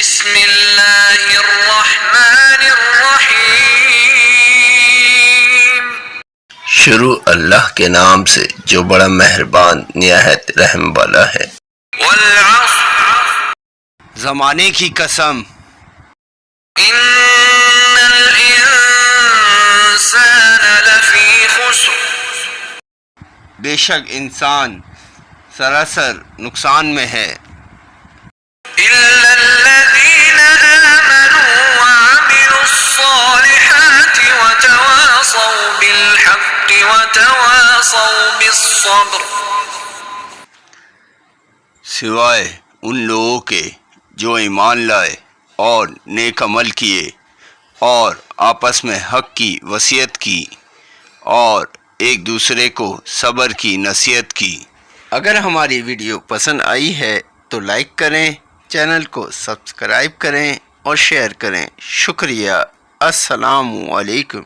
بسم اللہ الرحمن الرحیم۔ شروع اللہ کے نام سے جو بڑا مہربان نہایت رحم والا ہے۔ والعصر، زمانے کی قسم، ان الانسان لفی خسر، بے شک انسان سراسر نقصان میں ہے، الا الذین آمنوا وعملوا الصالحات وتواصوا بالحق وتواصوا بالصبر۔ سوائے ان لوگوں کے جو ایمان لائے اور نیک عمل کیے اور آپس میں حق کی وصیت کی اور ایک دوسرے کو صبر کی نصیحت کی۔ اگر ہماری ویڈیو پسند آئی ہے تو لائک کریں، چینل کو سبسکرائب کریں اور شیئر کریں۔ شکریہ۔ السلام علیکم۔